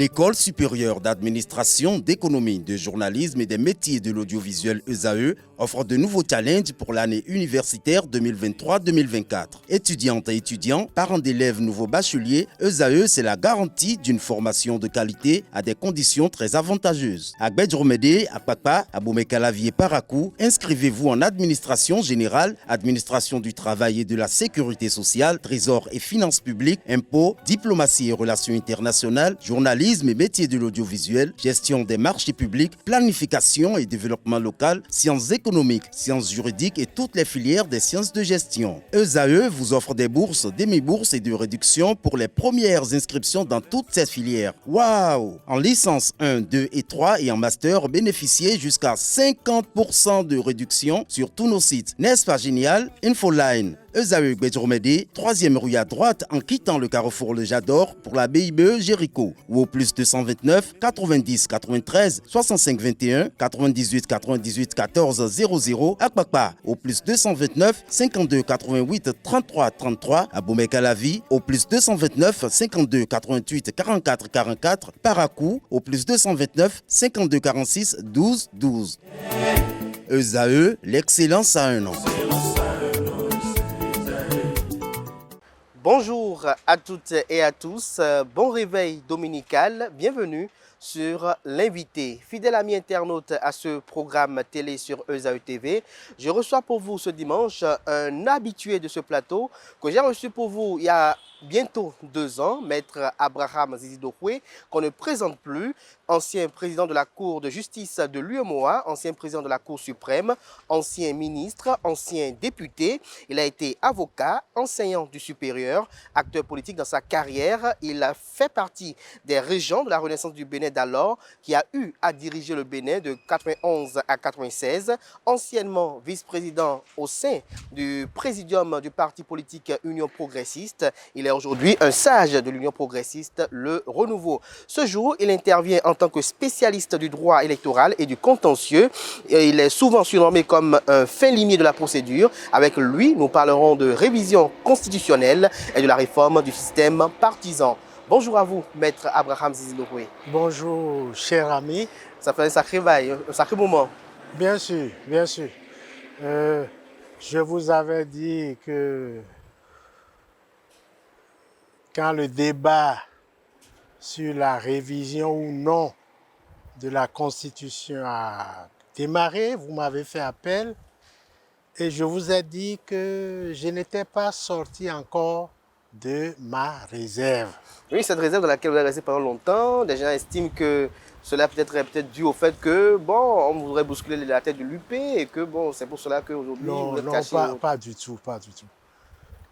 L'École supérieure d'administration, d'économie, de journalisme et des métiers de l'audiovisuel ESAE offre de nouveaux challenges pour l'année universitaire 2023-2024. Étudiantes et étudiants, parents d'élèves nouveaux bacheliers, ESAE, c'est la garantie d'une formation de qualité à des conditions très avantageuses. À Gbedjromede, à Papa, à Boumekalavi et Parakou, inscrivez-vous en administration générale, administration du travail et de la sécurité sociale, trésor et finances publiques, impôts, diplomatie et relations internationales, journalisme et métiers de l'audiovisuel, gestion des marchés publics, planification et développement local, sciences économiques, sciences juridiques et toutes les filières des sciences de gestion. ESAE vous offre des bourses, demi-bourses et de réductions pour les premières inscriptions dans toutes ces filières. Waouh! En licence 1, 2 et 3 et en master, bénéficiez jusqu'à 50% de réduction sur tous nos sites. N'est-ce pas génial? Infoline. ESAE Gbedjromede, 3e rue à droite en quittant le carrefour Le Jador pour la BIBE Jéricho ou au plus 229 90 93 65 21 98 98 14 00 à Kpakpa au plus 229 52 88 33 33 à Boumekalavi au plus 229 52 88 44 44 Parakou au plus 229 52 46 12 12. ESAE, l'excellence à un an. Bonjour à toutes et à tous, bon réveil dominical, bienvenue sur l'invité. Fidèle ami internaute à ce programme télé sur ESAE TV, je reçois pour vous ce dimanche un habitué de ce plateau que j'ai reçu pour vous il y a bientôt 2 ans, Maître Abraham Zizidokwe, qu'on ne présente plus, ancien président de la Cour de justice de l'UEMOA, ancien président de la Cour suprême, ancien ministre, ancien député. Il a été avocat, enseignant du supérieur, acteur politique dans sa carrière. Il a fait partie des régents de la Renaissance du Bénin d'alors, qui a eu à diriger le Bénin de 91 à 96, anciennement vice-président au sein du présidium du parti politique Union progressiste. Il est aujourd'hui un sage de l'Union progressiste, le Renouveau. Ce jour, il intervient en tant que spécialiste du droit électoral et du contentieux. Il est souvent surnommé comme un fin limier de la procédure. Avec lui, nous parlerons de révision constitutionnelle et de la réforme du système partisan. Bonjour à vous, Maître Abraham Zizidokwe. Bonjour, cher ami. Ça fait un sacré bail, un sacré moment. Bien sûr, bien sûr. Je vous avais dit que quand le débat sur la révision ou non de la Constitution a démarré, vous m'avez fait appel et je vous ai dit que je n'étais pas sorti encore de ma réserve. Oui, cette réserve dans laquelle vous avez resté pendant longtemps, des gens estiment que cela peut-être dû au fait que, bon, on voudrait bousculer la tête de l'UP et que, bon, c'est pour cela qu'aujourd'hui, vous êtes caché. Non, pas du tout, pas du tout.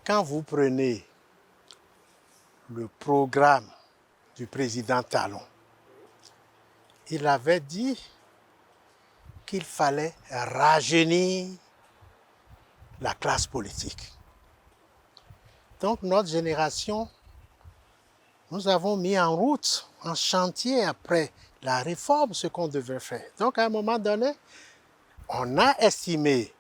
Quand vous prenez le programme du président Talon, il avait dit qu'il fallait rajeunir la classe politique. Donc notre génération, nous avons mis en route, en chantier après la réforme, ce qu'on devait faire. Donc à un moment donné, on a estimé,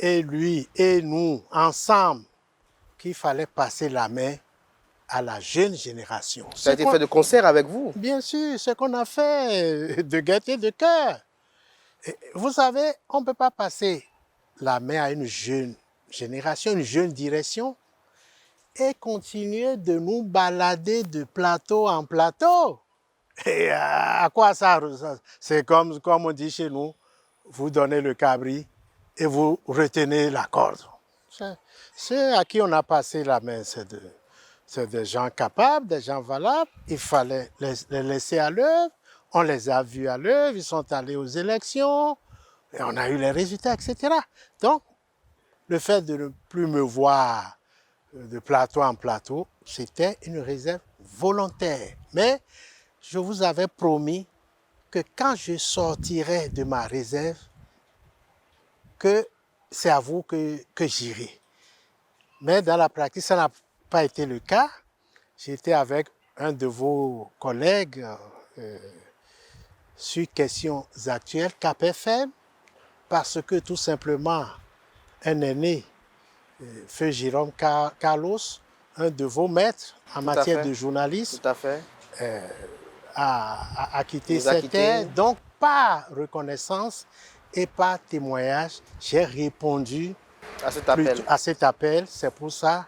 et lui et nous, ensemble, qu'il fallait passer la main à la jeune génération. Ça a été fait de concert avec vous? Bien sûr, ce qu'on a fait de gaieté de cœur. Vous savez, on ne peut pas passer la main à une jeune génération, une jeune direction, et continuer de nous balader de plateau en plateau. Et à quoi ça? C'est comme on dit chez nous, vous donnez le cabri et vous retenez la corde. Ceux à qui on a passé la main, c'est des gens capables, des gens valables. Il fallait les laisser à l'œuvre. On les a vus à l'œuvre, ils sont allés aux élections, et on a eu les résultats, etc. Donc, le fait de ne plus me voir de plateau en plateau, c'était une réserve volontaire. Mais je vous avais promis que quand je sortirai de ma réserve, que c'est à vous que j'irai. Mais dans la pratique, ça n'a pas été le cas. J'étais avec un de vos collègues sur questions actuelles, CAP-FM, parce que tout simplement, un aîné, Feu Jérôme Carlos, un de vos maîtres en Tout matière à fait. de journalisme, Tout à fait. a quitté Nous a cette quittés. terre. Donc, par reconnaissance et par témoignage, j'ai répondu À cet appel. à cet appel. C'est pour ça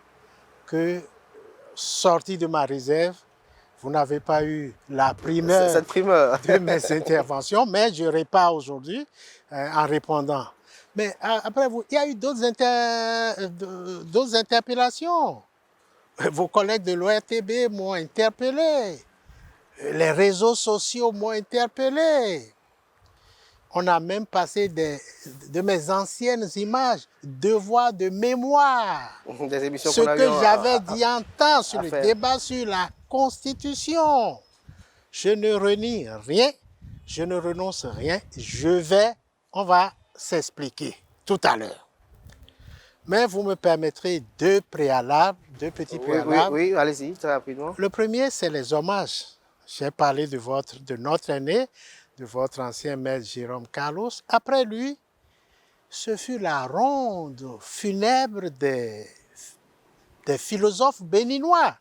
que, sorti de ma réserve, vous n'avez pas eu la primeur Cette primeur. de mes interventions, mais je répare aujourd'hui en répondant. Mais après vous, il y a eu d'autres interpellations. Vos collègues de l'ORTB m'ont interpellé. Les réseaux sociaux m'ont interpellé. On a même passé de mes anciennes images, devoirs de mémoire. Des émissions Ce qu'on a que eues j'avais dit en temps sur le faire. débat sur la Constitution. Je ne renie rien, je ne renonce rien. On va s'expliquer tout à l'heure. Mais vous me permettrez deux petits préalables. Oui, allez-y, très rapidement. Le premier, c'est les hommages. J'ai parlé de notre aîné, de votre ancien maître Jérôme Carlos. Après lui, ce fut la ronde funèbre des philosophes béninois.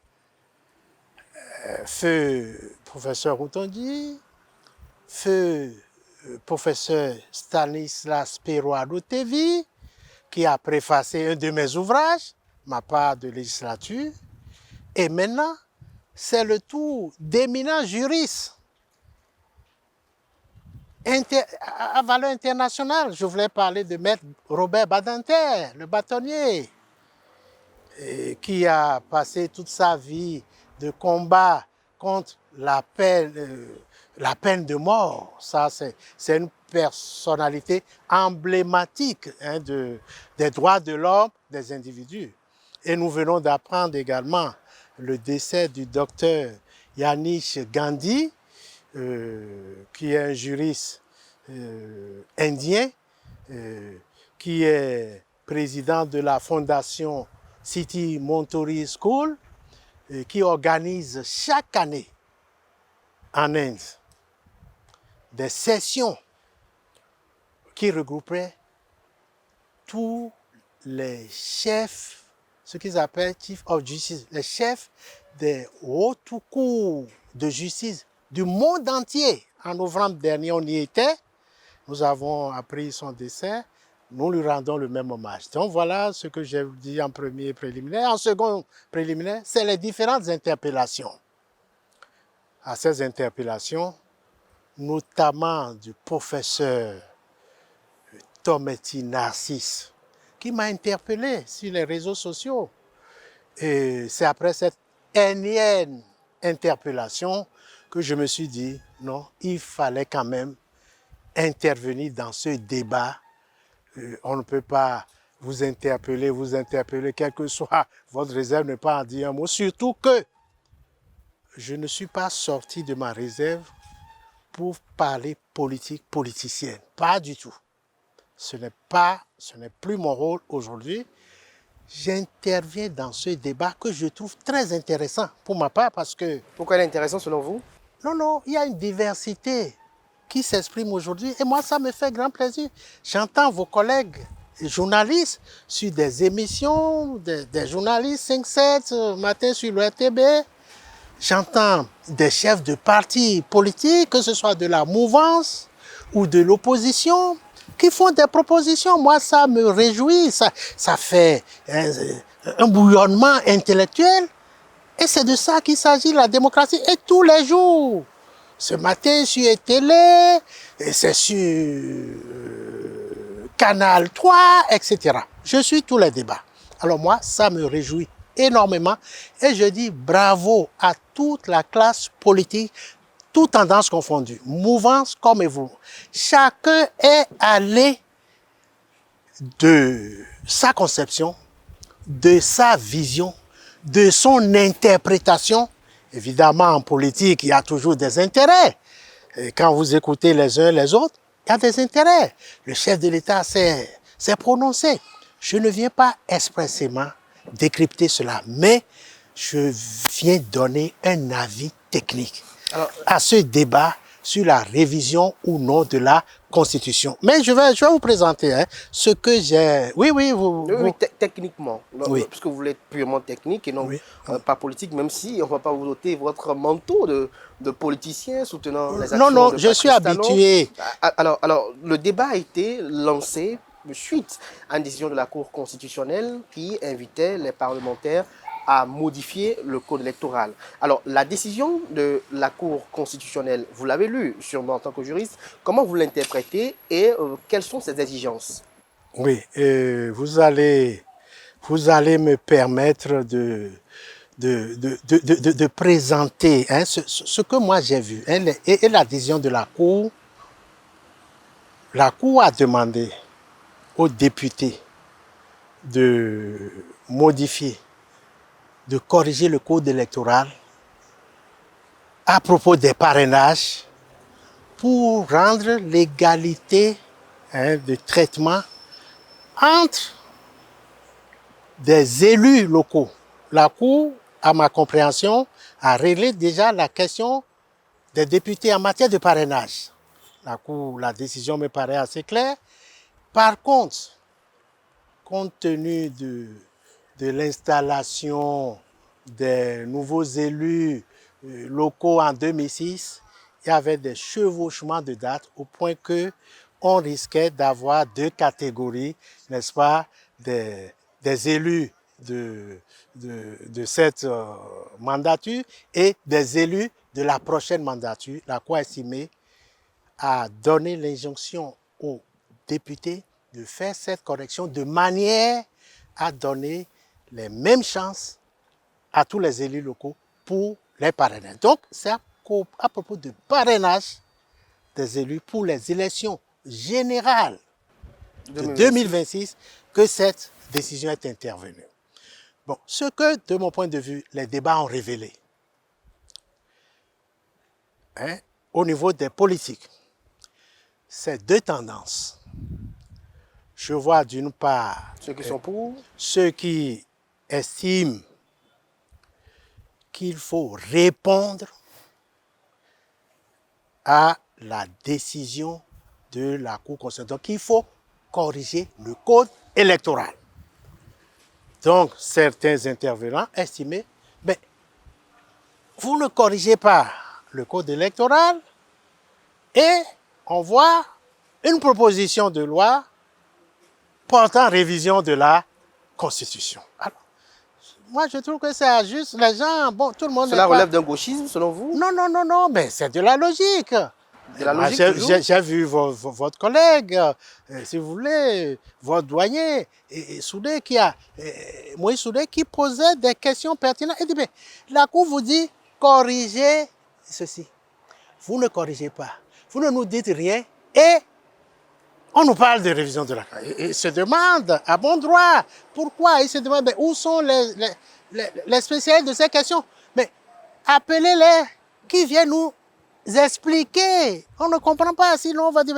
Feu professeur Routondi, feu professeur Stanislas Peroado-Tevi, qui a préfacé un de mes ouvrages, ma part de législature. Et maintenant, c'est le tour d'éminents juristes à valeur internationale. Je voulais parler de maître Robert Badinter, le bâtonnier, qui a passé toute sa vie de combat contre la peine de mort. Ça, c'est une personnalité emblématique des droits de l'homme des individus. Et nous venons d'apprendre également le décès du docteur Yanish Gandhi, qui est un juriste indien, qui est président de la fondation City Montori School, qui organise chaque année en Inde des sessions qui regrouperaient tous les chefs, ce qu'ils appellent Chief of Justice, les chefs des hautes cours de justice du monde entier. En novembre dernier, on y était. Nous avons appris son décès. Nous lui rendons le même hommage. Donc voilà ce que j'ai dit en premier préliminaire. En second préliminaire, c'est les différentes interpellations. À ces interpellations, notamment du professeur Tometi Narcisse, qui m'a interpellé sur les réseaux sociaux. Et c'est après cette énième interpellation que je me suis dit, non, il fallait quand même intervenir dans ce débat. On ne peut pas vous interpeller, quelle que soit votre réserve, ne pas en dire un mot. Surtout que je ne suis pas sorti de ma réserve pour parler politique politicienne. Pas du tout. Ce n'est plus mon rôle aujourd'hui. J'interviens dans ce débat que je trouve très intéressant pour ma part parce que... Pourquoi il est intéressant selon vous? Non, il y a une diversité qui s'exprime aujourd'hui et moi, ça me fait grand plaisir. J'entends vos collègues journalistes sur des émissions, des journalistes 5-7, matin sur le RTB. J'entends des chefs de partis politiques, que ce soit de la mouvance ou de l'opposition, qui font des propositions. Moi, ça me réjouit, ça fait un bouillonnement intellectuel. Et c'est de ça qu'il s'agit, la démocratie. Et tous les jours, ce matin sur télé, et c'est sur Canal 3, etc. Je suis tous les débats. Alors moi, ça me réjouit énormément. Et je dis bravo à toute la classe politique, toutes tendances confondues, mouvance comme vous. Chacun est allé de sa conception, de sa vision, de son interprétation. Évidemment, en politique, il y a toujours des intérêts. Et quand vous écoutez les uns les autres, il y a des intérêts. Le chef de l'État s'est prononcé. Je ne viens pas expressément décrypter cela, mais je viens donner un avis technique. Alors, à ce débat sur la révision ou non de la Constitution. Mais je vais vous présenter ce que j'ai... Oui, Techniquement, oui. puisque vous voulez être purement technique et non Oui. pas politique, même si on ne va pas vous ôter votre manteau de politicien soutenant les actions Non, de je suis Patrice Talon. habitué. Alors, le débat a été lancé suite à une décision de la Cour constitutionnelle qui invitait les parlementaires à modifier le code électoral. Alors, la décision de la Cour constitutionnelle, vous l'avez lue sûrement en tant que juriste, comment vous l'interprétez et quelles sont ses exigences? Oui, vous allez me permettre de présenter ce que moi j'ai vu. Et la décision de la Cour. La Cour a demandé aux députés de modifier, de corriger le code électoral à propos des parrainages pour rendre l'égalité de traitement entre des élus locaux. La Cour, à ma compréhension, a réglé déjà la question des députés en matière de parrainage. La décision me paraît assez claire. Par contre, compte tenu de l'installation des nouveaux élus locaux en 2006, il y avait des chevauchements de dates au point qu'on risquait d'avoir deux catégories, n'est-ce pas, des élus de cette mandature et des élus de la prochaine mandature. La Cour a estimé à donner l'injonction aux députés de faire cette correction de manière à donner les mêmes chances à tous les élus locaux pour les parrainages. Donc, c'est à propos de parrainage des élus pour les élections générales de 2026 que cette décision est intervenue. Bon, ce que, de mon point de vue, les débats ont révélé, au niveau des politiques, c'est deux tendances. Je vois d'une part ceux qui sont pour, ceux qui estiment qu'il faut répondre à la décision de la Cour constitutionnelle. Donc, il faut corriger le code électoral. Donc, certains intervenants estimaient, mais vous ne corrigez pas le code électoral et on voit une proposition de loi portant révision de la Constitution. Alors, moi, je trouve que c'est injuste. Les gens, bon, tout le monde... Cela relève d'un gauchisme, selon vous? Non, mais c'est de la logique. De la logique, j'ai vu votre collègue, si vous voulez, votre douanier, Moïse Soudé, qui posait des questions pertinentes. Il dit, mais la Cour vous dit, corrigez ceci. Vous ne corrigez pas. Vous ne nous dites rien et on nous parle de révision de la Constitution. Il se demande, à bon droit, pourquoi? Il se demande, mais où sont les spécialistes de ces questions? Mais appelez-les, qui viennent nous expliquer. On ne comprend pas, sinon on va dire,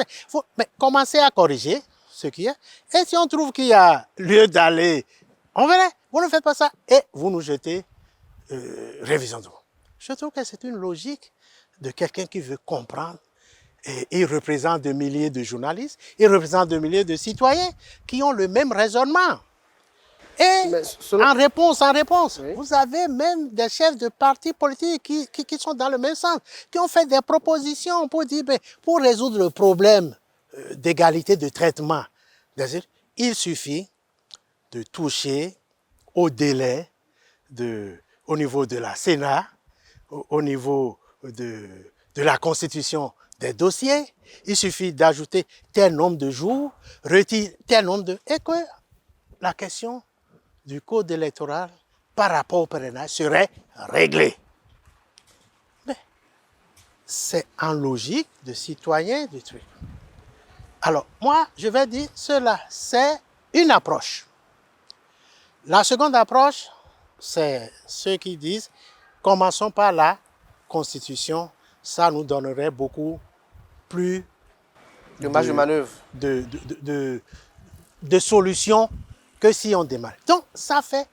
mais commencez à corriger ce qui est. Et si on trouve qu'il y a lieu d'aller, on verra, vous ne faites pas ça et vous nous jetez révision de loi. Je trouve que c'est une logique de quelqu'un qui veut comprendre. Et il représente des milliers de journalistes, il représente des milliers de citoyens qui ont le même raisonnement. Et en réponse, oui, vous avez même des chefs de partis politiques qui sont dans le même sens, qui ont fait des propositions pour dire, pour résoudre le problème d'égalité de traitement, il suffit de toucher au délai au niveau de la Sénat, au niveau de la Constitution des dossiers, il suffit d'ajouter tel nombre de jours, retirer tel nombre de... Et que la question du code électoral par rapport au parrainage serait réglée. Mais c'est en logique de citoyen du truc. Alors, moi, je vais dire cela, c'est une approche. La seconde approche, c'est ceux qui disent, commençons par la Constitution, ça nous donnerait beaucoup plus de marge de manœuvre, de solutions que si on démarre. Donc, ça fait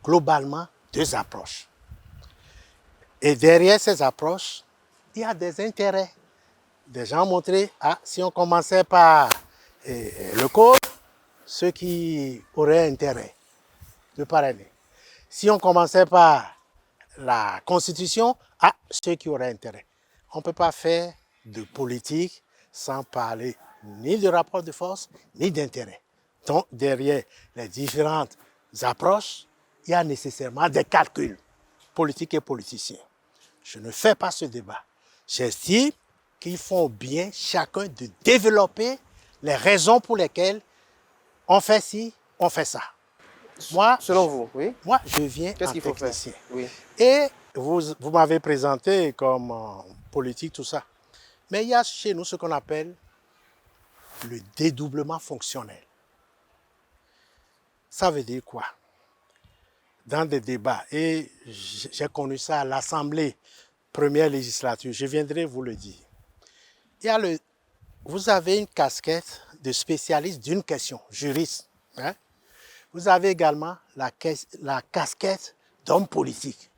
globalement deux approches. Et derrière ces approches, il y a des intérêts. des gens ont montré, si on commençait par le code, ceux qui auraient intérêt de parrainer. Si on commençait par la Constitution, ceux qui auraient intérêt. On ne peut pas faire de politique sans parler ni de rapport de force, ni d'intérêt. Donc, derrière les différentes approches, il y a nécessairement des calculs politiques et politiciens. Je ne fais pas ce débat. J'estime qu'ils font bien chacun de développer les raisons pour lesquelles on fait ci, on fait ça. Moi, selon vous, oui. Moi, je viens Qu'est-ce en qu'il faut faire? technicien. Oui. Et vous m'avez présenté comme politique, tout ça. Mais il y a chez nous ce qu'on appelle le dédoublement fonctionnel. Ça veut dire quoi? Dans des débats, et j'ai connu ça à l'Assemblée, première législature, je viendrai vous le dire. Vous avez une casquette de spécialiste d'une question, juriste. Hein? Vous avez également la casquette d'homme politique,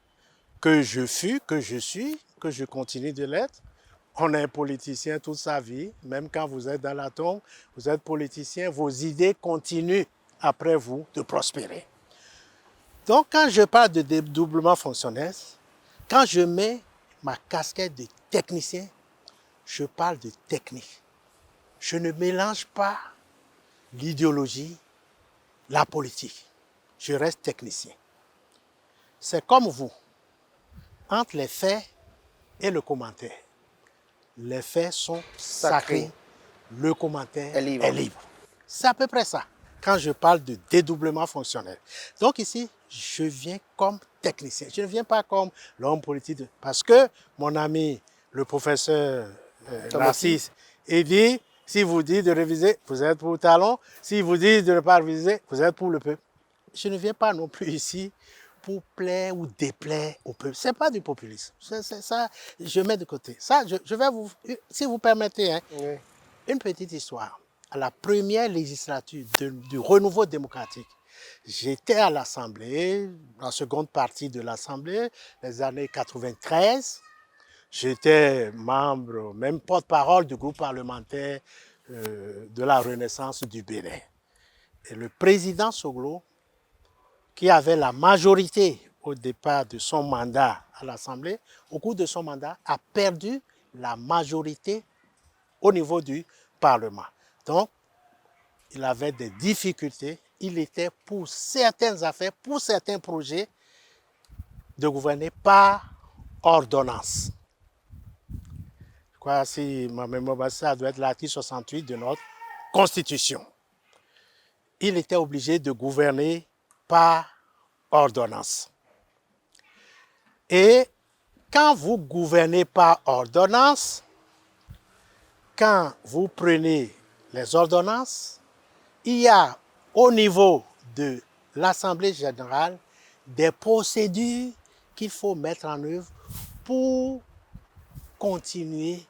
que je fus, que je suis, que je continue de l'être. On est un politicien toute sa vie, même quand vous êtes dans la tombe, vous êtes politicien, vos idées continuent après vous de prospérer. Donc quand je parle de dédoublement fonctionnel, quand je mets ma casquette de technicien, je parle de technique. Je ne mélange pas l'idéologie, la politique. Je reste technicien. C'est comme vous, entre les faits et le commentaire. Les faits sont sacrés, le commentaire est libre. C'est à peu près ça, quand je parle de dédoublement fonctionnel. Donc ici, je viens comme technicien. Je ne viens pas comme l'homme politique. Parce que mon ami, le professeur Narcisse, il dit, si vous dites de réviser, vous êtes pour le talon. Si vous dites de ne pas réviser, vous êtes pour le peuple. Je ne viens pas non plus ici pour plaire ou déplaire au peuple. Ce n'est pas du populisme. Ça, je mets de côté. Ça, je vais vous, si vous permettez, oui, une petite histoire. À la première législature du renouveau démocratique, j'étais à l'Assemblée, la seconde partie de l'Assemblée, les années 93. J'étais membre, même porte-parole du groupe parlementaire de la Renaissance du Bénin. Et le président Soglo, qui avait la majorité au départ de son mandat à l'Assemblée, au cours de son mandat, a perdu la majorité au niveau du Parlement. Donc, il avait des difficultés. Il était pour certaines affaires, pour certains projets, de gouverner par ordonnance. Je crois, si ma mémoire, ça doit être l'article 68 de notre Constitution. Il était obligé de gouverner par ordonnance. Et quand vous gouvernez par ordonnance, quand vous prenez les ordonnances, il y a au niveau de l'Assemblée générale des procédures qu'il faut mettre en œuvre pour continuer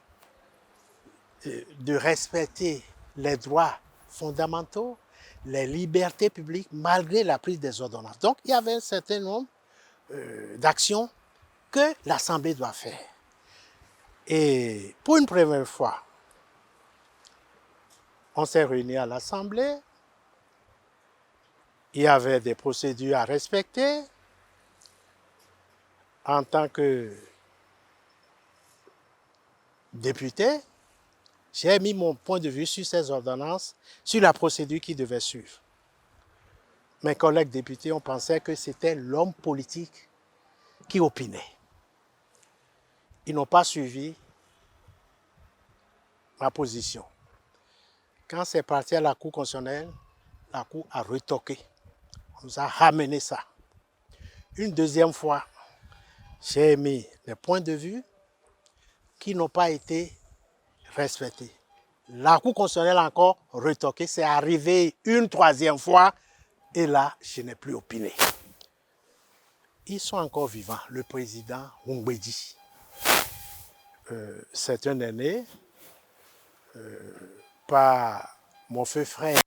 de respecter les droits fondamentaux, les libertés publiques, malgré la prise des ordonnances. Donc, il y avait un certain nombre d'actions que l'Assemblée doit faire. Et pour une première fois, on s'est réunis à l'Assemblée, il y avait des procédures à respecter. En tant que député, j'ai mis mon point de vue sur ces ordonnances, sur la procédure qui devait suivre. Mes collègues députés ont pensé que c'était l'homme politique qui opinait. Ils n'ont pas suivi ma position. Quand c'est parti à la Cour constitutionnelle, la Cour a retoqué. On nous a ramené ça. Une deuxième fois, j'ai mis des points de vue qui n'ont pas été respectés. La Cour constitutionnelle a encore retoqué. C'est arrivé une troisième fois et là, je n'ai plus opiné. Ils sont encore vivants. Le président Ngwedi, c'est un aîné par mon feu frère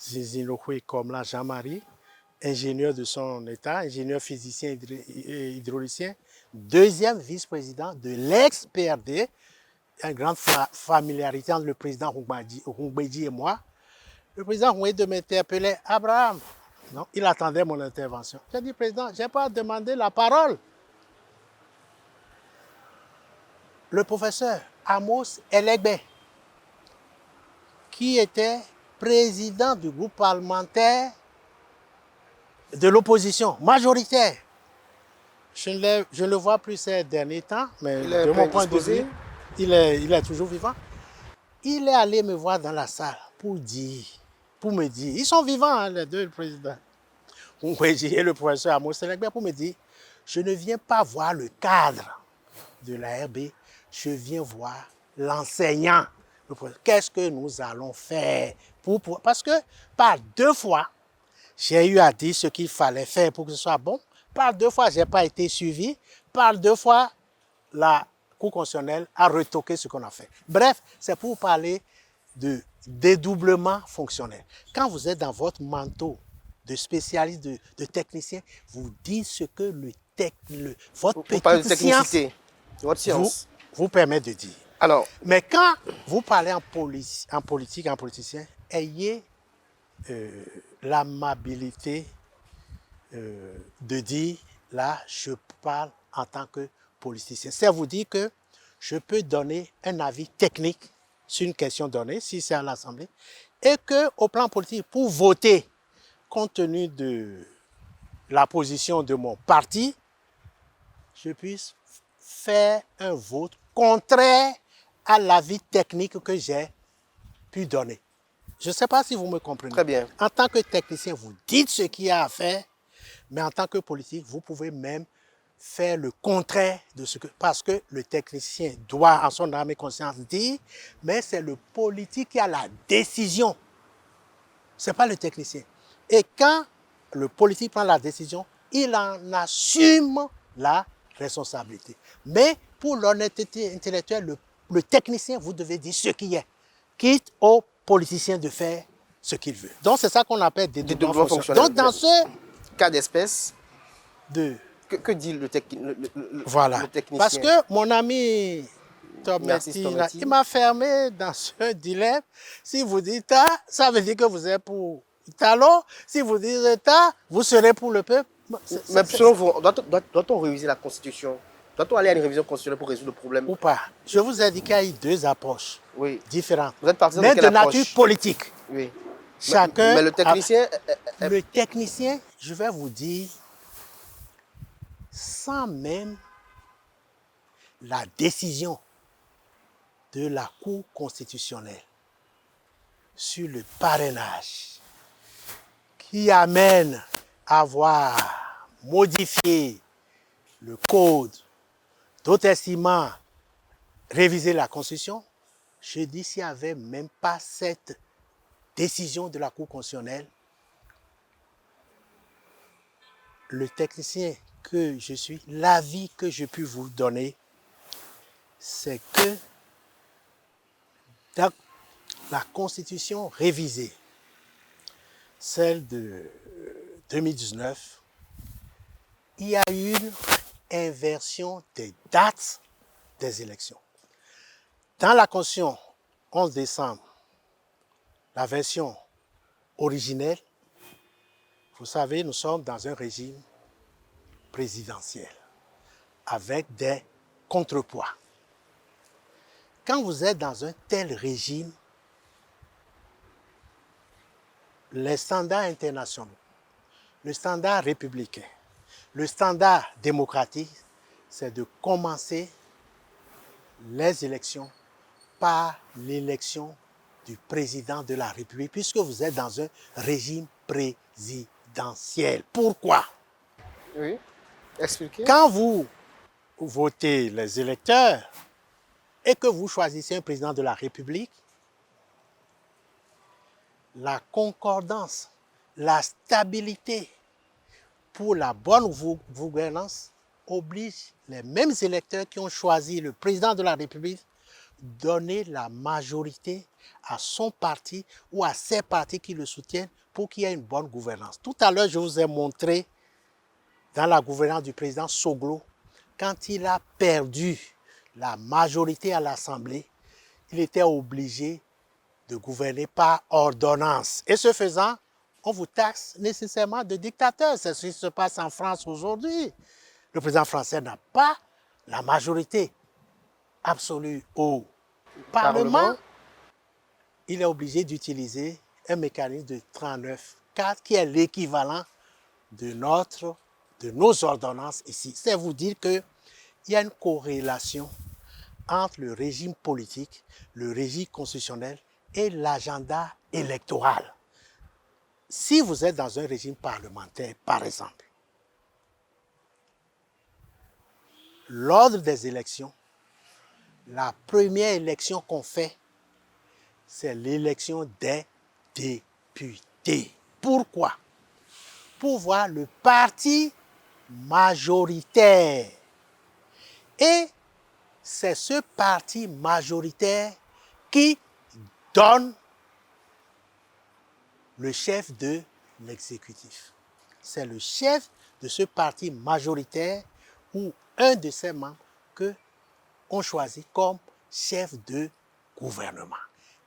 Zizinokwe Komla Jean-Marie, ingénieur de son état, ingénieur physicien et hydraulicien, deuxième vice-président de l'ex-PRD, il y a une grande familiarité entre le président Houmbédi et moi. Le président Houmbédi m'interpellait, Abraham. Non, il attendait mon intervention. J'ai dit, président, je n'ai pas demandé la parole. Le professeur Amos Elegbe, qui était président du groupe parlementaire de l'opposition majoritaire. Je ne le vois plus ces derniers temps, mais de mon point de vue, il est toujours vivant. Il est allé me voir dans la salle pour me dire, ils sont vivants, hein, les deux, le président et le professeur Amos Elegbe, pour me dire, je ne viens pas voir le cadre de la RB, je viens voir l'enseignant. Qu'est-ce que nous allons faire parce que par 2 fois, j'ai eu à dire ce qu'il fallait faire pour que ce soit bon. Par 2 fois, je n'ai pas été suivi. Par 2 fois, la Cour constitutionnelle a retoqué ce qu'on a fait. Bref, c'est pour parler de dédoublement fonctionnel. Quand vous êtes dans votre manteau de spécialiste, de technicien, vous dites ce que votre petite science, votre science vous permet de dire. Alors, mais quand vous parlez en politique, en politicien, ayez l'amabilité de dire, là, je parle en tant que politicien. C'est vous dire que je peux donner un avis technique sur une question donnée, si c'est à l'Assemblée, et qu'au plan politique, pour voter, compte tenu de la position de mon parti, je puisse faire un vote contraire à l'avis technique que j'ai pu donner. Je ne sais pas si vous me comprenez. Très bien. En tant que technicien, vous dites ce qu'il y a à faire, mais en tant que politique, vous pouvez même faire le contraire de ce que... Parce que le technicien doit, en son âme et conscience, dire, mais c'est le politique qui a la décision. Ce n'est pas le technicien. Et quand le politique prend la décision, il en assume la responsabilité. Mais pour l'honnêteté intellectuelle, le technicien, vous devez dire ce qu'il y a, quitte au politicien de faire ce qu'il veut. Donc c'est ça qu'on appelle dédoublement fonctionnel. Donc dans ce cas d'espèce, que dit le technicien? Parce que mon ami Tometti, il m'a fermé dans ce dilemme. Si vous dites A, ça veut dire que vous êtes pour Talon. Si vous dites A, vous serez pour le peuple. Mais selon vous, doit-on réviser la Constitution? Doit-on aller à une révision constitutionnelle pour résoudre le problème? Ou pas? Je vous ai dit qu'il y a eu 2 approches différentes. Vous êtes partisan mais de quelle approche? nature politique. Oui. Chacun mais le technicien... Le technicien, je vais vous dire, sans même la décision de la Cour constitutionnelle sur le parrainage qui amène à avoir modifié le code d'auto-estimant, réviser la Constitution, je dis s'il n'y avait même pas cette décision de la Cour constitutionnelle, le technicien que je suis, l'avis que je puis vous donner, c'est que dans la Constitution révisée, celle de 2019, il y a eu une inversion des dates des élections. Dans la Constitution 11 décembre, la version originelle, vous savez, nous sommes dans un régime présidentiel avec des contrepoids. Quand vous êtes dans un tel régime, les standards internationaux, le standard républicain, le standard démocratique, c'est de commencer les élections par l'élection du président de la République, puisque vous êtes dans un régime présidentiel. Pourquoi? Oui, expliquez. Quand vous votez les électeurs et que vous choisissez un président de la République, la concordance, la stabilité pour la bonne gouvernance oblige les mêmes électeurs qui ont choisi le président de la République donner la majorité à son parti ou à ses partis qui le soutiennent pour qu'il y ait une bonne gouvernance. Tout à l'heure, je vous ai montré dans la gouvernance du président Soglo, quand il a perdu la majorité à l'Assemblée, il était obligé de gouverner par ordonnance. Et ce faisant, on vous taxe nécessairement de dictateur. C'est ce qui se passe en France aujourd'hui. Le président français n'a pas la majorité absolue au Parlement. Il est obligé d'utiliser un mécanisme de 39-4 qui est l'équivalent de nos ordonnances ici. C'est vous dire qu'il y a une corrélation entre le régime politique, le régime constitutionnel et l'agenda électoral. Si vous êtes dans un régime parlementaire, par exemple, l'ordre des élections, la première élection qu'on fait, c'est l'élection des députés. Pourquoi? Pour voir le parti majoritaire. Et c'est ce parti majoritaire qui donne le chef de l'exécutif. C'est le chef de ce parti majoritaire ou un de ses membres qu'on choisit comme chef de gouvernement.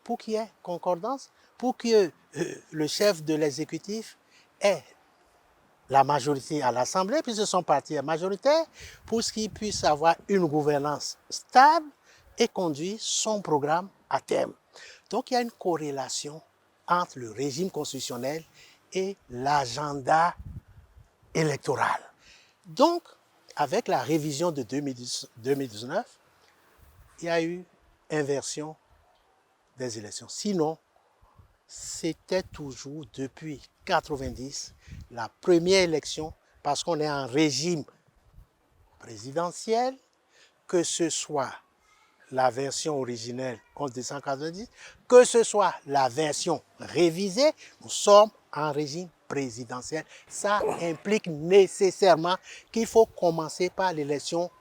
Pour qu'il y ait concordance, pour que le chef de l'exécutif ait la majorité à l'Assemblée, puisque son parti est majoritaire, pour qu'il puisse avoir une gouvernance stable et conduire son programme à terme. Donc il y a une corrélation entre le régime constitutionnel et l'agenda électoral. Donc, avec la révision de 2019, il y a eu inversion des élections. Sinon, c'était toujours depuis 1990 la première élection, parce qu'on est en régime présidentiel, que ce soit la version originelle 1990, que ce soit la version révisée, nous sommes en régime présidentiel. Ça implique nécessairement qu'il faut commencer par l'élection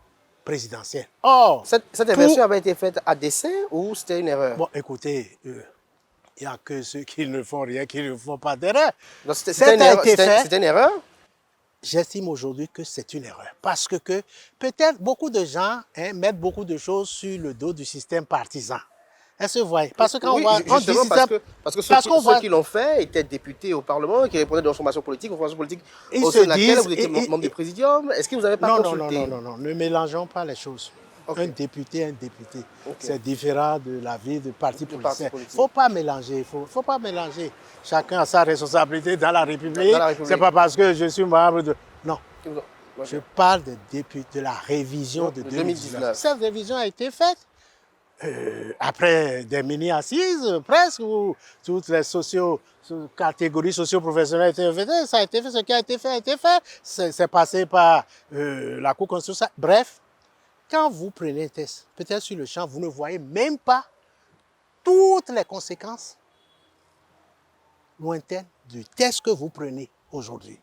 présidentielle. Or, cette inversion avait été faite à dessein ou c'était une erreur? Bon, écoutez, il n'y a que ceux qui ne font rien, qui ne font pas d'erreur. C'était une erreur? J'estime aujourd'hui que c'est une erreur. Parce que peut-être beaucoup de gens mettent beaucoup de choses sur le dos du système partisan. Est-ce que vous voyez? Parce que quand oui, on dit système, parce que ceux qui l'ont fait étaient députés au Parlement, qui répondaient de formations politiques, au sein de laquelle vous étiez membre du présidium. Est-ce que vous n'avez pas consulté? Non, ne mélangeons pas les choses. Okay. Un député. Okay. C'est différent de la vie de parti politique. Il ne faut pas mélanger. Faut pas mélanger. Chacun a sa responsabilité dans la République. Ce n'est pas parce que je suis membre de... Non. Okay. Je parle de la révision de 2019. Cette révision a été faite après des mini-assises, presque, où toutes les catégories socio-professionnelles étaient faites. Ça a été fait, ce qui a été fait a été fait. C'est passé par la Cour constitutionnelle. Bref. Quand vous prenez un test, peut-être sur le champ, vous ne voyez même pas toutes les conséquences lointaines du test que vous prenez aujourd'hui.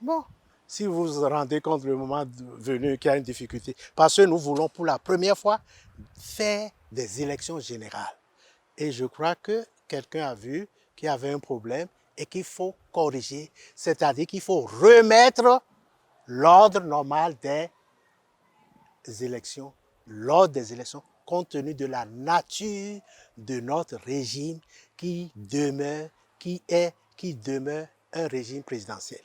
Bon, si vous vous rendez compte le moment venu qu'il y a une difficulté, parce que nous voulons pour la première fois faire des élections générales. Et je crois que quelqu'un a vu qu'il y avait un problème et qu'il faut corriger, c'est-à-dire qu'il faut remettre l'ordre normal des élections, lors des élections, compte tenu de la nature de notre régime qui demeure un régime présidentiel.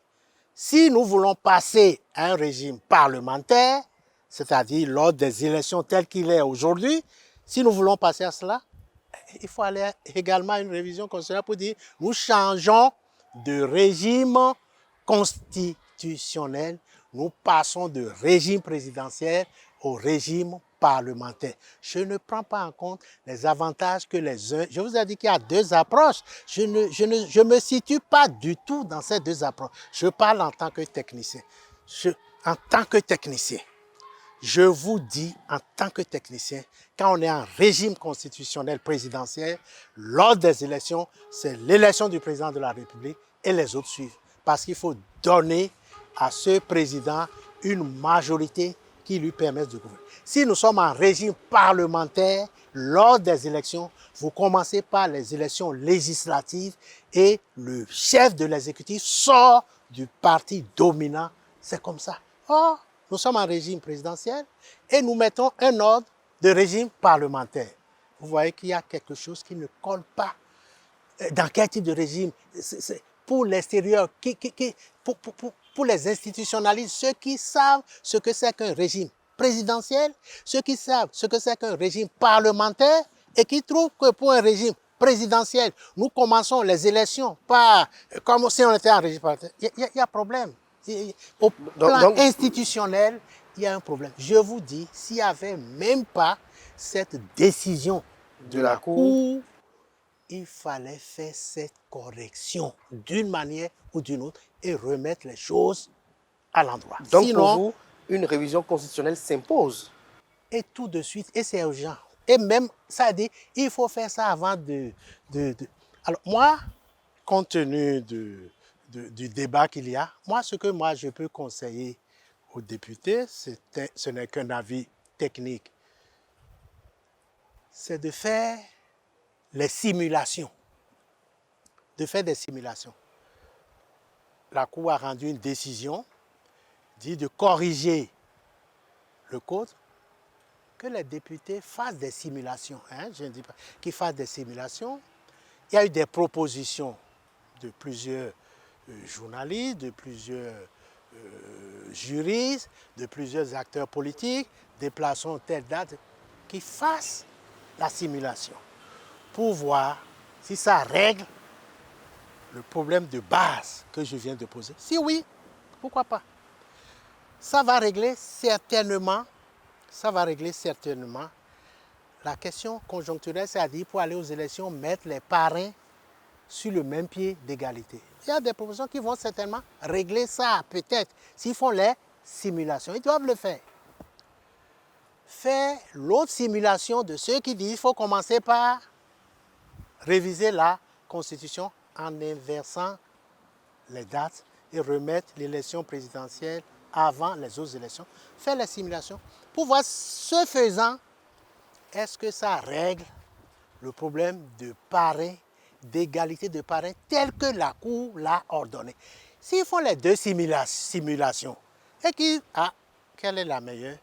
Si nous voulons passer à un régime parlementaire, c'est-à-dire lors des élections telles qu'il est aujourd'hui, si nous voulons passer à cela, il faut aller également à une révision constitutionnelle pour dire nous changeons de régime constitutionnel, nous passons de régime présidentiel au régime parlementaire. Je ne prends pas en compte les avantages que les uns... Je vous ai dit qu'il y a deux approches. Je ne me situe pas du tout dans ces deux approches. Je parle en tant que technicien. Je vous dis en tant que technicien, quand on est en régime constitutionnel présidentiel, lors des élections, c'est l'élection du président de la République et les autres suivent. Parce qu'il faut donner à ce président une majorité qui lui permettent de gouverner. Si nous sommes en régime parlementaire, lors des élections, vous commencez par les élections législatives et le chef de l'exécutif sort du parti dominant. C'est comme ça. Or, nous sommes en régime présidentiel et nous mettons un ordre de régime parlementaire. Vous voyez qu'il y a quelque chose qui ne colle pas. Dans quel type de régime? Pour l'extérieur, pour les institutionnalistes, ceux qui savent ce que c'est qu'un régime présidentiel, ceux qui savent ce que c'est qu'un régime parlementaire et qui trouvent que pour un régime présidentiel, nous commençons les élections par, comme si on était en régime parlementaire. Il y a problème. Au plan institutionnel, il y a un problème. Je vous dis, s'il n'y avait même pas cette décision de la Cour, il fallait faire cette correction d'une manière ou d'une autre et remettre les choses à l'endroit. Donc pour vous, une révision constitutionnelle s'impose. Et tout de suite, et c'est urgent. Et même, ça dit, il faut faire ça avant de... Alors moi, compte tenu du débat qu'il y a, ce que je peux conseiller aux députés, ce n'est qu'un avis technique, c'est de faire les simulations. De faire des simulations. La Cour a rendu une décision, dit de corriger le code, que les députés fassent des simulations. Je ne dis pas qu'ils fassent des simulations. Il y a eu des propositions de plusieurs journalistes, de plusieurs juristes, de plusieurs acteurs politiques, déplaçons telle date, qui fassent la simulation pour voir si ça règle le problème de base que je viens de poser. Si oui, pourquoi pas? Ça va régler certainement la question conjoncturelle, c'est-à-dire pour aller aux élections, mettre les parrains sur le même pied d'égalité. Il y a des propositions qui vont certainement régler ça, peut-être, s'ils font les simulations. Ils doivent le faire. Faire l'autre simulation de ceux qui disent qu'il faut commencer par réviser la Constitution en inversant les dates et remettre l'élection présidentielle avant les autres élections. Faire les simulations pour voir, ce faisant, est-ce que ça règle le problème de parrain, d'égalité de parrain, tel que la Cour l'a ordonné. S'ils font les deux simulations, et quelle est la meilleure?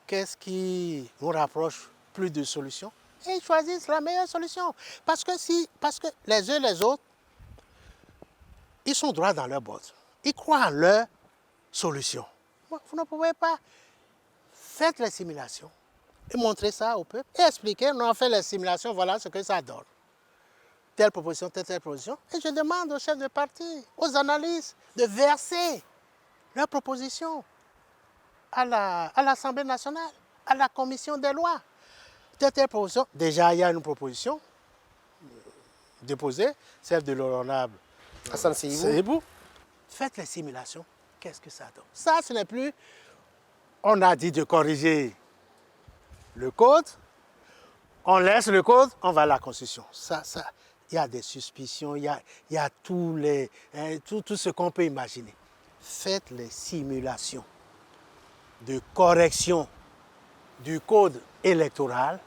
Qu'est-ce qui nous rapproche plus de solutions? Et ils choisissent la meilleure solution. Parce que les uns et les autres, ils sont droits dans leur botte. Ils croient en leur solution. Vous ne pouvez pas. Faites les simulations et montrez ça au peuple et expliquez, on a fait les simulations, voilà ce que ça donne. Telle proposition, telle proposition. Et je demande aux chefs de parti, aux analystes, de verser leurs propositions à l'Assemblée nationale, à la commission des lois. Telle proposition. Déjà, il y a une proposition déposée, celle de l'honorable Hassan Seibou. Faites les simulations. Qu'est-ce que ça donne? Ça, ce n'est plus... On a dit de corriger le code. On laisse le code, on va à la Constitution. Il y a des suspicions, il y a tout ce qu'on peut imaginer. Faites les simulations de correction du code électoral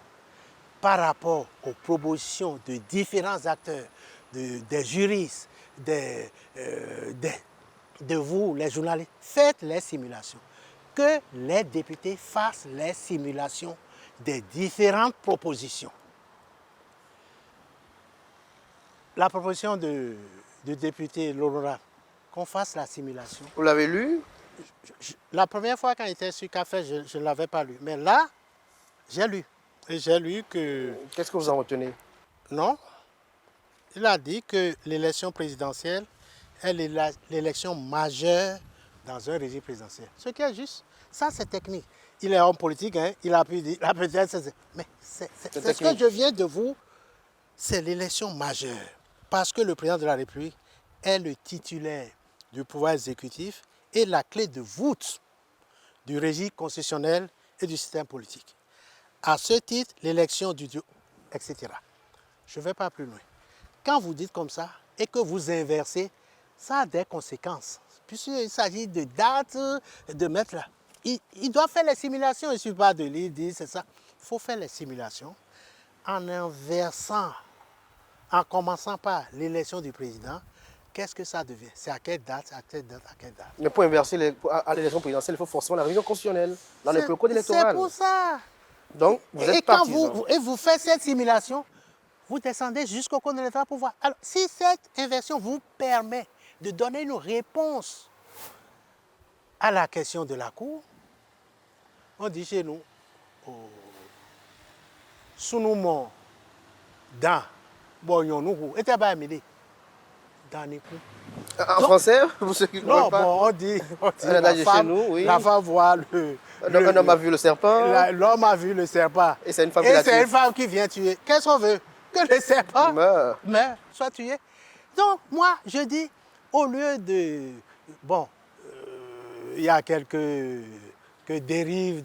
par rapport aux propositions de différents acteurs, des juristes, de vous, les journalistes. Faites les simulations. Que les députés fassent les simulations des différentes propositions. La proposition du député l'honorable, qu'on fasse la simulation. Vous l'avez lu? La première fois quand il était sur Café, je ne l'avais pas lu. Mais là, j'ai lu. Et j'ai lu que... Qu'est-ce que vous en retenez? Non. Il a dit que l'élection présidentielle est l'élection majeure dans un régime présidentiel. Ce qui est juste. Ça, c'est technique. Il est homme politique, il a pu dire, mais c'est ce que je viens de vous, c'est l'élection majeure. Parce que le président de la République est le titulaire du pouvoir exécutif et la clé de voûte du régime constitutionnel et du système politique. À ce titre, l'élection etc. Je ne vais pas plus loin. Quand vous dites comme ça et que vous inversez, ça a des conséquences. Puisqu'il s'agit de dates, de mettre là. Il doit faire les simulations, il ne suffit pas de lire, dire c'est ça. Il faut faire les simulations en inversant, en commençant par l'élection du président. Qu'est-ce que ça devient? C'est à quelle date, à quelle date, à quelle date? Mais pour inverser à l'élection présidentielle, il faut forcément la révision constitutionnelle dans le code électoral. C'est pour ça. Donc, vous Et êtes quand partisan. vous faites cette simulation, vous descendez jusqu'au compte de l'État pour voir. Alors, si cette inversion vous permet de donner une réponse à la question de la Cour, on dit chez nous, sous nous morts, dans, bon, nous, et t'es pas aimé, dans les coups. En français, pour ceux qui ne Non, comprennent pas, bon, on dit un adage de chez nous, oui. la femme voit un homme a vu le serpent, l'homme a vu le serpent. et c'est une femme qui l'a tué. c'est une femme qui vient tuer. Qu'est-ce qu'on veut? Que le serpent Meurt. soit tué. Donc, moi, je dis, au lieu de... Bon, il y a quelques dérives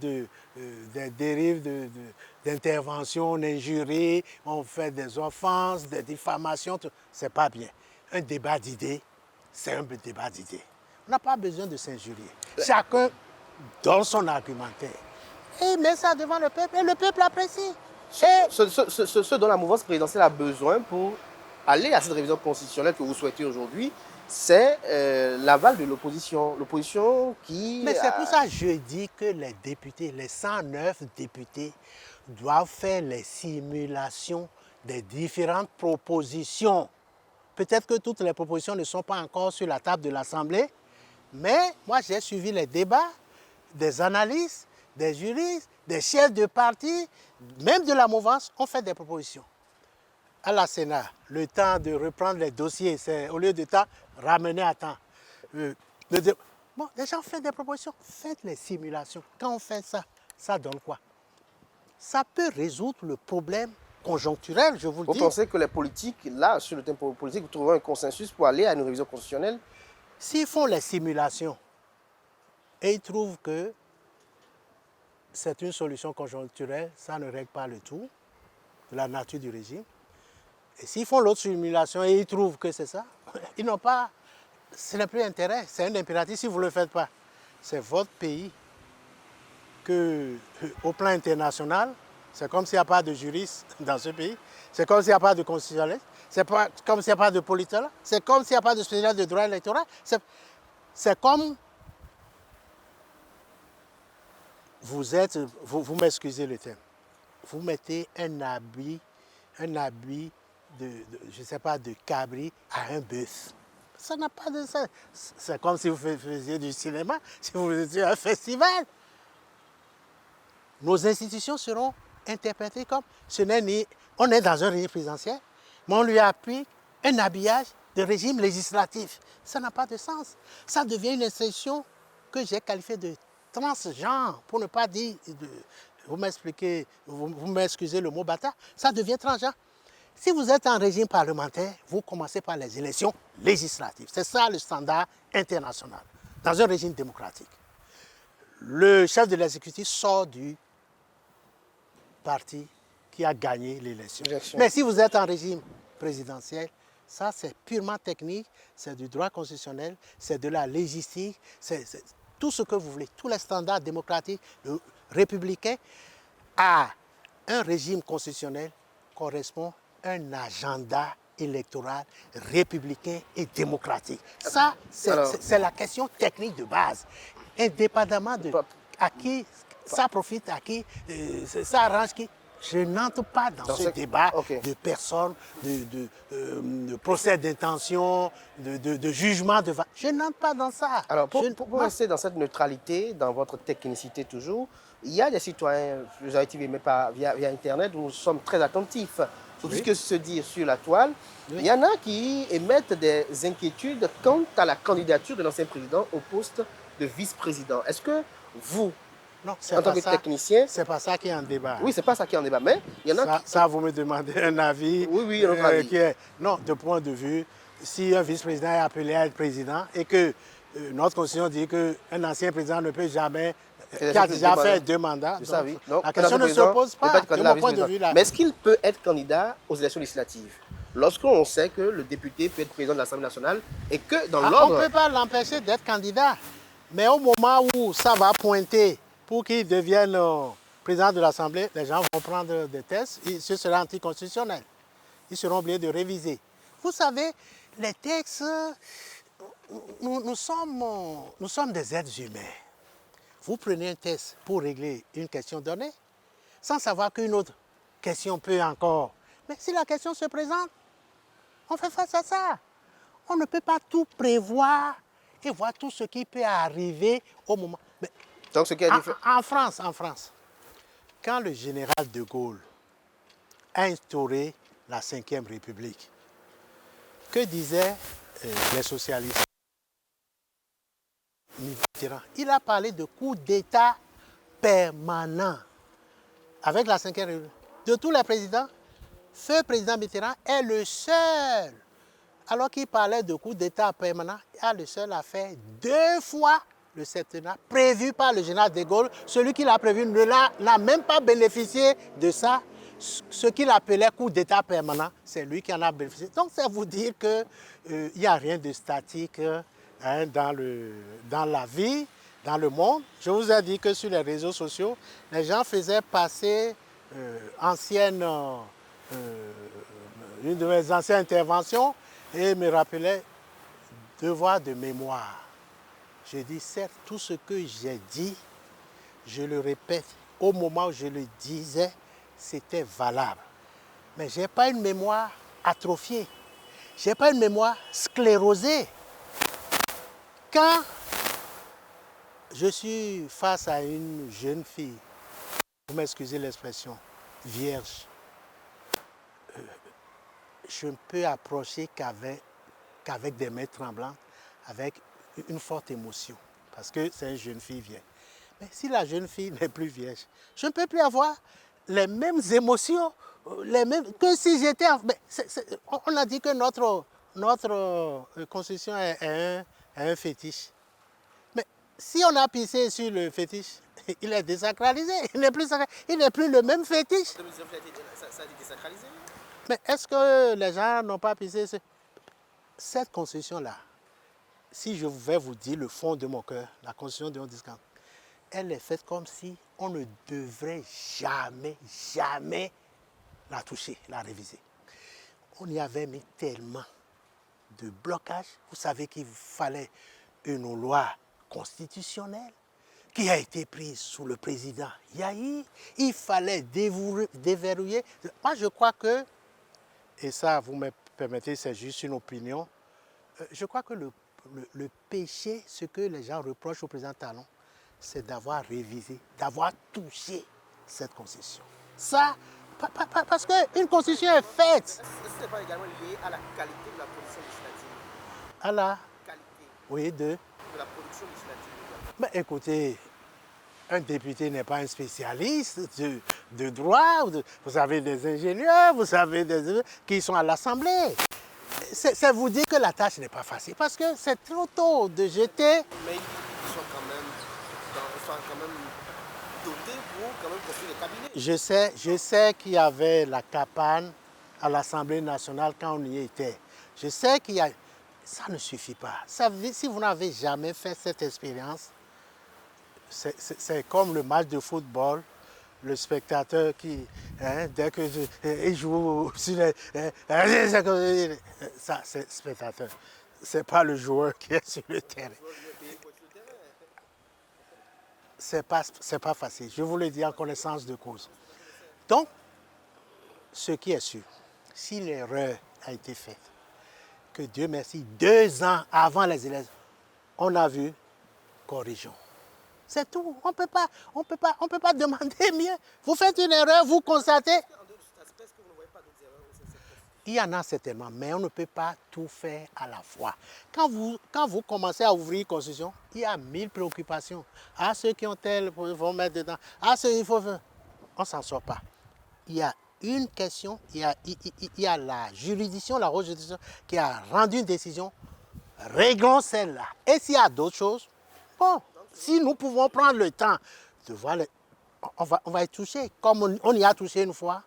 d'intervention, d'injuries, on fait des offenses, des diffamations, c'est pas bien. Un débat d'idées, c'est un débat d'idées. On n'a pas besoin de s'injurier. Chacun donne son argumentaire et met ça devant le peuple et le peuple apprécie. Ce dont la mouvance présidentielle a besoin pour aller à cette révision constitutionnelle que vous souhaitez aujourd'hui, c'est l'aval de l'opposition. L'opposition qui... Mais c'est pour ça que je dis que les députés, les 109 députés, doivent faire les simulations des différentes propositions. Peut-être que toutes les propositions ne sont pas encore sur la table de l'Assemblée, mais moi j'ai suivi les débats, des analystes, des juristes, des chefs de parti, même de la mouvance, ont fait des propositions. À la Sénat, le temps de reprendre les dossiers, c'est au lieu de temps, ramener à temps. Bon, les gens font des propositions, faites les simulations. Quand on fait ça, ça donne quoi? Ça peut résoudre le problème conjoncturel, je vous le dis. Vous pensez que les politiques, là, sur le thème politique, vous trouverez un consensus pour aller à une révision constitutionnelle? S'ils font les simulations et ils trouvent que c'est une solution conjoncturelle, ça ne règle pas le tout de la nature du régime. Et s'ils font l'autre simulation et ils trouvent que c'est ça, ils n'ont pas, ce n'est plus intérêt, c'est un impératif si vous ne le faites pas. C'est votre pays que, au plan international, c'est comme s'il n'y a pas de juriste dans ce pays, c'est comme s'il n'y a pas de constitutionnaliste, c'est comme s'il n'y a pas de politologue, c'est comme s'il n'y a pas de spécialiste de droit électoral, c'est comme... Vous m'excusez le terme, vous mettez un habit je ne sais pas, de cabri à un bœuf. Ça n'a pas de sens. C'est comme si vous faisiez du cinéma, si vous faisiez un festival. Nos institutions seront interprétées comme on est dans un régime présidentiel, mais on lui applique un habillage de régime législatif. Ça n'a pas de sens. Ça devient une institution que j'ai qualifiée de transgenre, pour ne pas dire, vous m'excusez le mot bâtard, ça devient transgenre. Si vous êtes en régime parlementaire, vous commencez par les élections législatives. C'est ça le standard international, dans un régime démocratique. Le chef de l'exécutif sort du parti qui a gagné l'élection. Mais si vous êtes en régime présidentiel, ça c'est purement technique, c'est du droit constitutionnel, c'est de la légistique, c'est tout ce que vous voulez. Tous les standards démocratiques républicains à un régime constitutionnel correspond un agenda électoral républicain et démocratique. Ça, c'est la question technique de base. Indépendamment de à qui ça profite, à qui ça arrange qui. Je n'entre pas dans ce débat de personnes, de procès d'intention, de jugement. Je n'entre pas dans ça. Alors, pour rester dans cette neutralité, dans votre technicité toujours, il y a des citoyens, vous avez été via Internet, où nous sommes très attentifs sur tout ce que se dit sur la toile. Oui. Il y en a qui émettent des inquiétudes quant à la candidature de l'ancien président au poste de vice-président. Est-ce que vous, non, en tant que technicien... C'est pas ça qui est en débat. Oui, c'est pas ça qui est en débat, mais il y en a ça, vous me demandez un avis. Oui, un avis. Non, de point de vue, si un vice-président est appelé à être président et que notre constitution dit qu'un ancien président ne peut jamais... qui a déjà fait 2 mandats. Donc, ça, oui. Donc, la question ne se pose pas, de mon point de vue. Là. Mais est-ce qu'il peut être candidat aux élections législatives lorsqu'on sait que le député peut être président de l'Assemblée nationale et que dans l'ordre... On ne peut pas l'empêcher d'être candidat. Mais au moment où ça va pointer pour qu'il devienne président de l'Assemblée, les gens vont prendre des tests et ce sera anticonstitutionnel. Ils seront obligés de réviser. Vous savez, les textes, nous sommes des êtres humains. Vous prenez un test pour régler une question donnée, sans savoir qu'une autre question peut encore. Mais si la question se présente, on fait face à ça. On ne peut pas tout prévoir et voir tout ce qui peut arriver au moment. Mais Donc, ce qui est différent. en France, quand le général de Gaulle a instauré la Ve République, que disaient les socialistes? Il a parlé de coup d'État permanent avec la Ve République. De tous les présidents, ce président Mitterrand est le seul, alors qu'il parlait de coup d'État permanent, il est le seul à faire 2 fois le septennat prévu par le général de Gaulle. Celui qui l'a prévu n'a même pas bénéficié de ça. Ce qu'il appelait coup d'État permanent, c'est lui qui en a bénéficié. Donc, ça vous dire qu'il n'y a rien de statique dans la vie, dans le monde. Je vous ai dit que sur les réseaux sociaux, les gens faisaient passer une de mes anciennes interventions et me rappelaient devoir de mémoire. J'ai dit, certes, tout ce que j'ai dit, je le répète, au moment où je le disais, c'était valable. Mais je n'ai pas une mémoire atrophiée. Je n'ai pas une mémoire sclérosée. Quand je suis face à une jeune fille, vous m'excusez l'expression, vierge, je ne peux approcher qu'avec des mains tremblantes, avec une forte émotion, parce que c'est une jeune fille vierge. Mais si la jeune fille n'est plus vierge, je ne peux plus avoir les mêmes émotions, que si j'étais... On a dit que notre constitution est un fétiche. Mais si on a pissé sur le fétiche, il est désacralisé, il n'est plus le même fétiche. Ça a été désacralisé. Mais est-ce que les gens n'ont pas pissé sur... Cette constitution-là, si je vais vous dire le fond de mon cœur, la constitution de 1940, elle est faite comme si on ne devrait jamais la toucher, la réviser. On y avait mis tellement de blocages. Vous savez qu'il fallait une loi constitutionnelle qui a été prise sous le président Yahi. Il fallait déverrouiller. Moi, je crois que, et ça, vous me permettez, c'est juste une opinion, je crois que le péché, ce que les gens reprochent au président Talon, c'est d'avoir révisé, d'avoir touché cette constitution. Ça, parce qu'une constitution est faite. Est-ce que ce n'est pas également lié à la qualité de la production législative? À la Qualité oui, de la production législative. Mais écoutez, un député n'est pas un spécialiste de droit. Vous avez des ingénieurs, vous avez des qui sont à l'Assemblée. C'est vous dire que la tâche n'est pas facile, parce que c'est trop tôt de jeter. Mais ils sont quand même dotés pour quand même construire des cabinets. Je sais qu'il y avait la capane à l'Assemblée nationale quand on y était. Je sais qu'il y a... Ça ne suffit pas. Si vous n'avez jamais fait cette expérience, c'est comme le match de football. Le spectateur qui, dès que il joue sur les... ça, c'est le spectateur. Ce n'est pas le joueur qui est sur le terrain. C'est pas facile. Je vous le dis en connaissance de cause. Donc, ce qui est sûr, si l'erreur a été faite, que Dieu merci, 2 ans avant les élections, on a vu, corrigeons. C'est tout. On peut pas demander mieux. Vous faites une erreur, vous constatez. Il y en a certainement, mais on ne peut pas tout faire à la fois. Quand vous commencez à ouvrir une constitution, il y a 1000 préoccupations. Ah, ceux qui ont tel vont mettre dedans. Ah, ceux il faut faire. On ne s'en sort pas. Il y a une question, il y a la juridiction, la haute juridiction qui a rendu une décision. Réglons celle-là. Et s'il y a d'autres choses, bon. Si nous pouvons prendre le temps de voir, on va y toucher. Comme on y a touché une fois,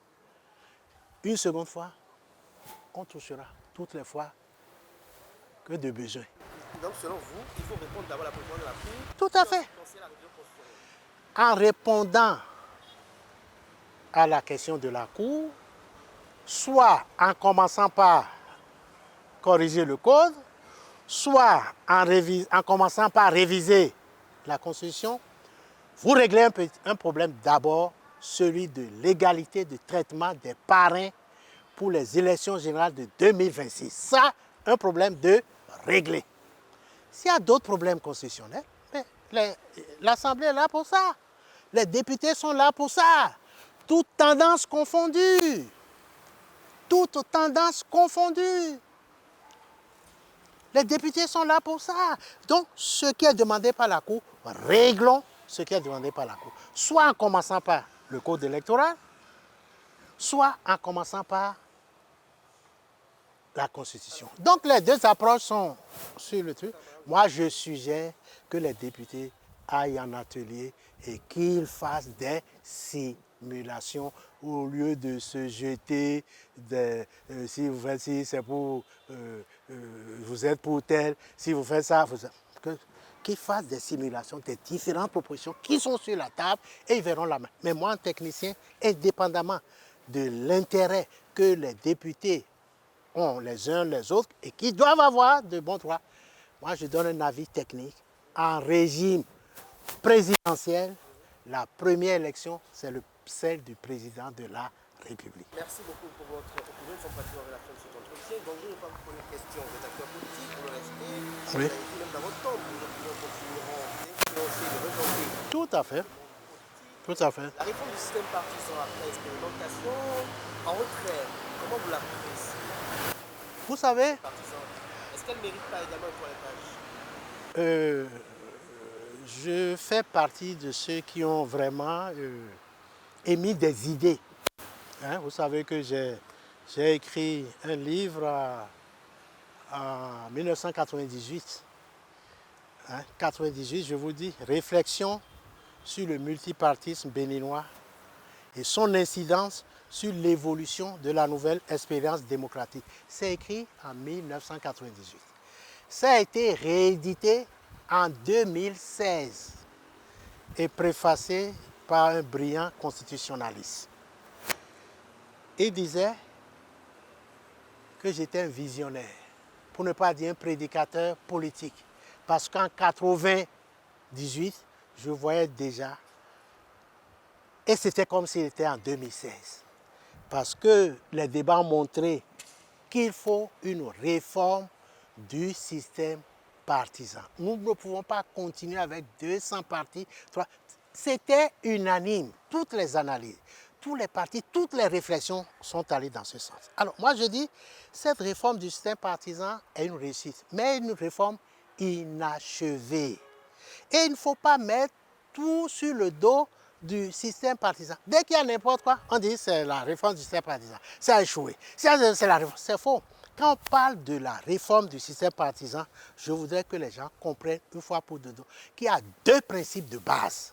une seconde fois, on touchera toutes les fois que de besoin. Donc selon vous, il faut répondre d'abord à la proposition de la Cour. Tout à fait. En répondant à la question de la Cour, soit en commençant par corriger le code, soit en commençant par réviser la Constitution, vous réglez un problème d'abord celui de l'égalité de traitement des parrains pour les élections générales de 2026. Ça, un problème de régler. S'il y a d'autres problèmes constitutionnels, l'Assemblée est là pour ça. Les députés sont là pour ça. Toutes tendances confondues. Toutes tendances confondues. Les députés sont là pour ça. Donc, ce qui est demandé par la Cour, réglons ce qui est demandé par la Cour. Soit en commençant par le code électoral, soit en commençant par la Constitution. Donc, les deux approches sont sur le truc. Moi, je suggère que les députés aillent en atelier et qu'ils fassent des simulations au lieu de se jeter si vous faites ci, c'est pour vous êtes pour tel, si vous faites ça, qu'ils fassent des simulations des différentes propositions qui sont sur la table et ils verront la main. Mais moi, en technicien, indépendamment de l'intérêt que les députés ont les uns les autres et qui doivent avoir de bons droits, moi, je donne un avis technique. En régime présidentiel, la première élection, c'est celle du président de la République. Merci beaucoup pour votre opinion. Nous sommes partis vers la fin de cet entretien. Donc, je ne vais pas vous poser de questions des acteurs politiques pour le rester. Oui. Même dans votre temps, vos opinions continueront d'influencer, de rejoindre. Tout à fait. Tout à fait. La réforme du système partisan après expérimentation, en retrait, comment vous l'appréciez? Vous savez, Est-ce qu'elle ne mérite pas également un toilettage? Je fais partie de ceux qui ont vraiment émis des idées. Hein, vous savez que j'ai écrit un livre en 1998. 98, je vous dis, réflexion sur le multipartisme béninois et son incidence sur l'évolution de la nouvelle expérience démocratique. C'est écrit en 1998. Ça a été réédité en 2016 et préfacé par un brillant constitutionnaliste. Il disait que j'étais un visionnaire, pour ne pas dire un prédicateur politique, parce qu'en 1998, je voyais déjà, et c'était comme s'il était en 2016, parce que les débats ont montré qu'il faut une réforme du système partisan. Nous ne pouvons pas continuer avec 200 partis. C'était unanime, toutes les analyses, tous les partis, toutes les réflexions sont allées dans ce sens. Alors moi je dis, cette réforme du système partisan est une réussite, mais une réforme inachevée. Et il ne faut pas mettre tout sur le dos du système partisan. Dès qu'il y a n'importe quoi, on dit c'est la réforme du système partisan. Ça a échoué. C'est la réforme. C'est faux. Quand on parle de la réforme du système partisan, je voudrais que les gens comprennent une fois pour toutes qu'il y a deux principes de base.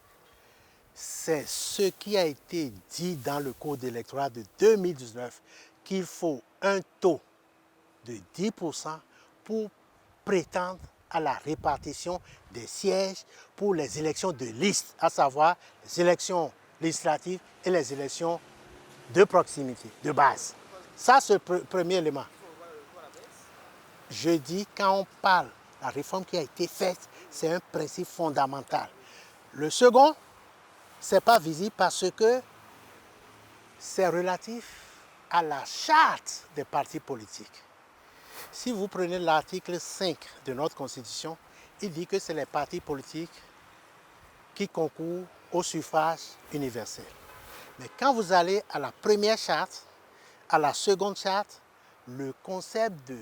C'est ce qui a été dit dans le code électoral de 2019, qu'il faut un taux de 10% pour prétendre à la répartition des sièges pour les élections de liste, à savoir les élections législatives et les élections de proximité, de base. Ça, c'est le premier élément. Je dis, quand on parle de la réforme qui a été faite, c'est un principe fondamental. Le second, ce n'est pas visible parce que c'est relatif à la charte des partis politiques. Si vous prenez l'article 5 de notre Constitution, il dit que c'est les partis politiques qui concourent au suffrage universel. Mais quand vous allez à la première charte, à la seconde charte, le concept de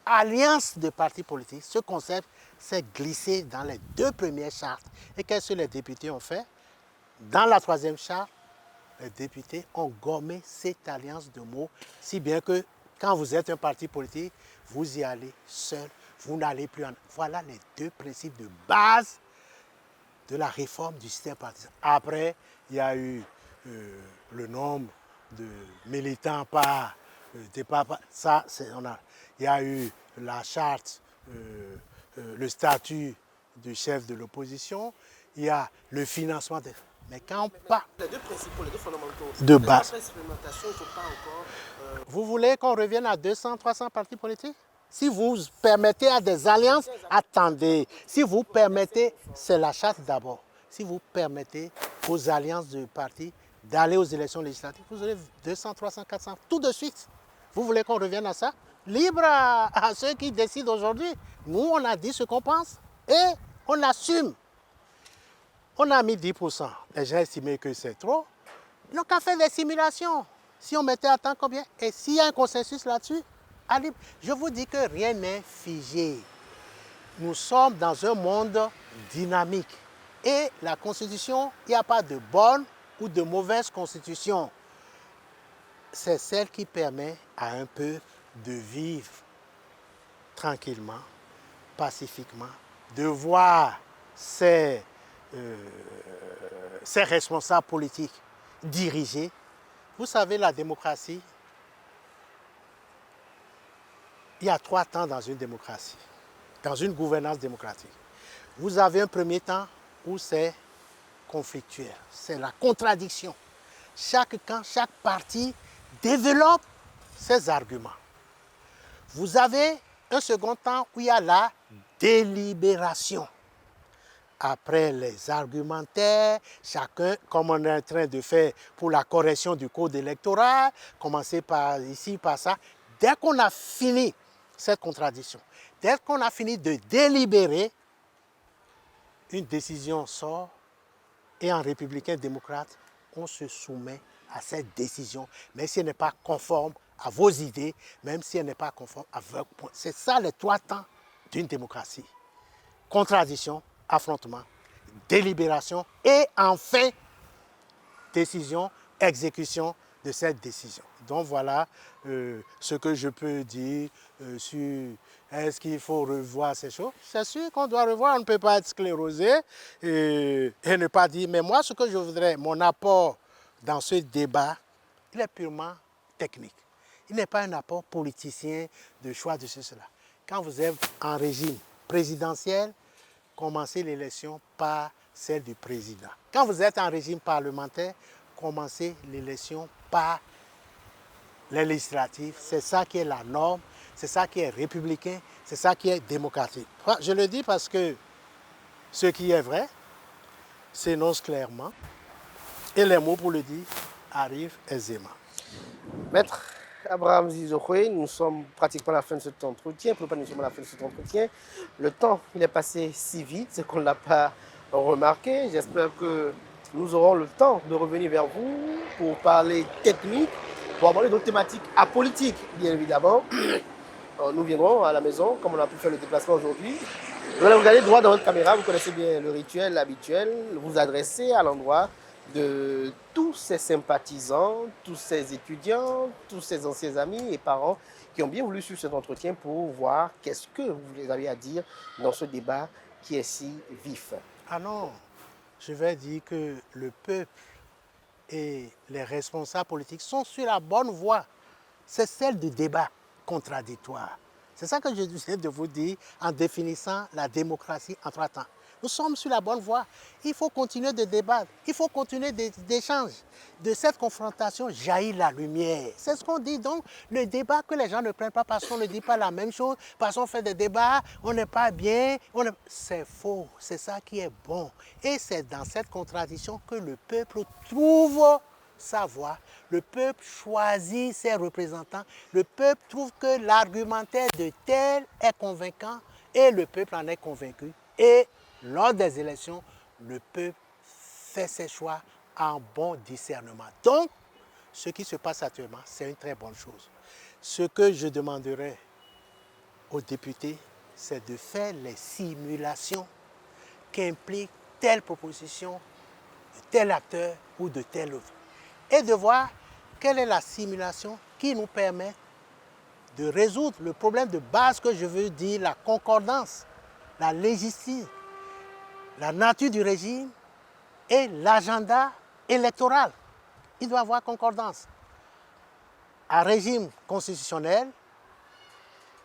alliance de partis politiques, ce concept s'est glissé dans les deux premières chartes. Et qu'est-ce que les députés ont fait? Dans la troisième charte, les députés ont gommé cette alliance de mots, si bien que quand vous êtes un parti politique, vous y allez seul, vous n'allez plus en... Voilà les deux principes de base de la réforme du système partisan. Après, il y a eu le nombre de militants par... ça, il y a eu la charte, le statut du chef de l'opposition, il y a le financement des... Mais quand on parle les deux principaux, les deux fondamentaux, de base, après expérimentation, il ne faut pas encore... vous voulez qu'on revienne à 200, 300 partis politiques? Si vous permettez à des alliances, attendez. Si vous permettez, c'est la charte d'abord. Si vous permettez aux alliances de partis d'aller aux élections législatives, vous aurez 200, 300, 400, tout de suite. Vous voulez qu'on revienne à ça? Libre à ceux qui décident aujourd'hui. Nous, on a dit ce qu'on pense et on assume. On a mis 10%. Les gens estimaient que c'est trop. Ils n'ont qu'à faire des simulations. Si on mettait à temps combien? Et s'il y a un consensus là-dessus, allez, je vous dis que rien n'est figé. Nous sommes dans un monde dynamique. Et la Constitution, il n'y a pas de bonne ou de mauvaise Constitution. C'est celle qui permet à un peuple de vivre tranquillement, pacifiquement, de voir ses responsables politiques dirigés. Vous savez, la démocratie, il y a 3 temps dans une démocratie, dans une gouvernance démocratique. Vous avez un premier temps où c'est conflictuel, c'est la contradiction. Chaque camp, chaque parti développe ses arguments. Vous avez un second temps où il y a la délibération. Après les argumentaires, chacun, comme on est en train de faire pour la correction du code électoral, commencer par ici, par ça. Dès qu'on a fini cette contradiction, dès qu'on a fini de délibérer, une décision sort et en républicain démocrate, on se soumet à cette décision, même si elle n'est pas conforme à vos idées, même si elle n'est pas conforme à vos points. C'est ça les 3 temps d'une démocratie. Contradiction, affrontement, délibération et enfin décision, exécution de cette décision. Donc voilà ce que je peux dire sur est-ce qu'il faut revoir ces choses. C'est sûr qu'on doit revoir, on ne peut pas être sclérosé et ne pas dire, mais moi ce que je voudrais, mon apport dans ce débat, il est purement technique. Il n'est pas un apport politicien de choix de cela. Quand vous êtes en régime présidentiel, commencez l'élection par celle du président. Quand vous êtes en régime parlementaire, commencez l'élection par les législatives. C'est ça qui est la norme, c'est ça qui est républicain, c'est ça qui est démocratique. Je le dis parce que ce qui est vrai s'énonce clairement et les mots pour le dire arrivent aisément. Maître Abraham Zizokwe, nous sommes pratiquement à la fin de cet entretien. Pour ne pas nous sommes à la fin de cet entretien. Le temps, il est passé si vite, c'est qu'on ne l'a pas remarqué. J'espère que nous aurons le temps de revenir vers vous pour parler technique, pour aborder d'autres thématiques apolitiques, bien évidemment. Nous viendrons à la maison, comme on a pu faire le déplacement aujourd'hui. Vous allez regarder droit dans votre caméra, vous connaissez bien le rituel habituel, vous adressez à l'endroit de tous ces sympathisants, tous ces étudiants, tous ces anciens amis et parents qui ont bien voulu suivre cet entretien pour voir qu'est-ce que vous avez à dire dans ce débat qui est si vif. Ah non, je vais dire que le peuple et les responsables politiques sont sur la bonne voie. C'est celle du débat contradictoire. C'est ça que je viens de vous dire en définissant la démocratie en 3 temps. Nous sommes sur la bonne voie. Il faut continuer de débattre. Il faut continuer d'échanger. De cette confrontation jaillit la lumière. C'est ce qu'on dit. Donc, le débat que les gens ne prennent pas parce qu'on ne dit pas la même chose, parce qu'on fait des débats, on n'est pas bien. C'est faux. C'est ça qui est bon. Et c'est dans cette contradiction que le peuple trouve sa voix. Le peuple choisit ses représentants. Le peuple trouve que l'argumentaire de tel est convaincant et le peuple en est convaincu. Et lors des élections, le peuple fait ses choix en bon discernement. Donc, ce qui se passe actuellement, c'est une très bonne chose. Ce que je demanderai aux députés, c'est de faire les simulations qui impliquent telle proposition, de tel acteur ou de tel autre. Et de voir quelle est la simulation qui nous permet de résoudre le problème de base que je veux dire, la concordance, la légistique, la nature du régime et l'agenda électoral. Il doit y avoir concordance. Un régime constitutionnel,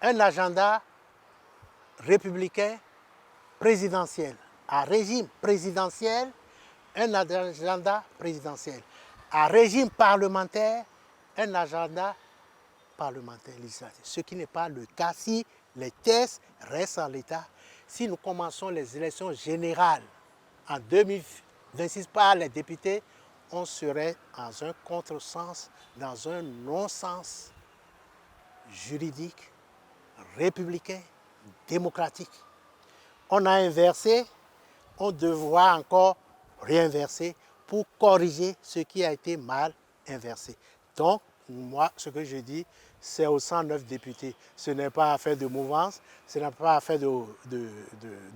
un agenda républicain présidentiel. Un régime présidentiel, un agenda présidentiel. Un régime parlementaire, un agenda parlementaire législatif. Ce qui n'est pas le cas si les tests restent en l'état. Si nous commençons les élections générales en 2026 par les députés, on serait dans un contresens, dans un non-sens juridique, républicain, démocratique. On a inversé, on devra encore réinverser pour corriger ce qui a été mal inversé. Donc, moi, ce que je dis, c'est aux 109 députés. Ce n'est pas affaire de mouvance, ce n'est pas affaire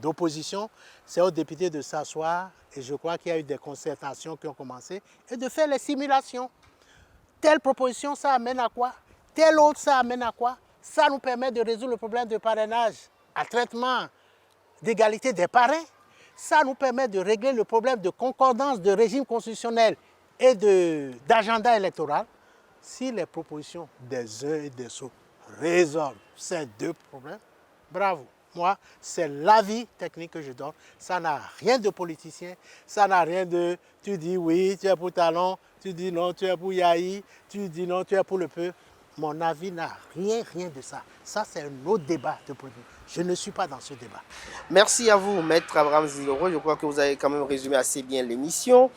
d'opposition, c'est aux députés de s'asseoir, et je crois qu'il y a eu des concertations qui ont commencé, et de faire les simulations. Telle proposition, ça amène à quoi? Telle autre, ça amène à quoi? Ça nous permet de résoudre le problème de parrainage à traitement d'égalité des parrains. Ça nous permet de régler le problème de concordance de régime constitutionnel et d'agenda électoral. Si les propositions des uns et des autres résolvent ces deux problèmes, bravo. Moi, c'est l'avis technique que je donne. Ça n'a rien de politicien, ça n'a rien de tu dis oui, tu es pour Talon, tu dis non, tu es pour Yahi, tu dis non, tu es pour le peuple. Mon avis n'a rien de ça. Ça, c'est un autre débat de politique. Je ne suis pas dans ce débat. Merci à vous, Maître Abraham Ziloro. Je crois que vous avez quand même résumé assez bien l'émission.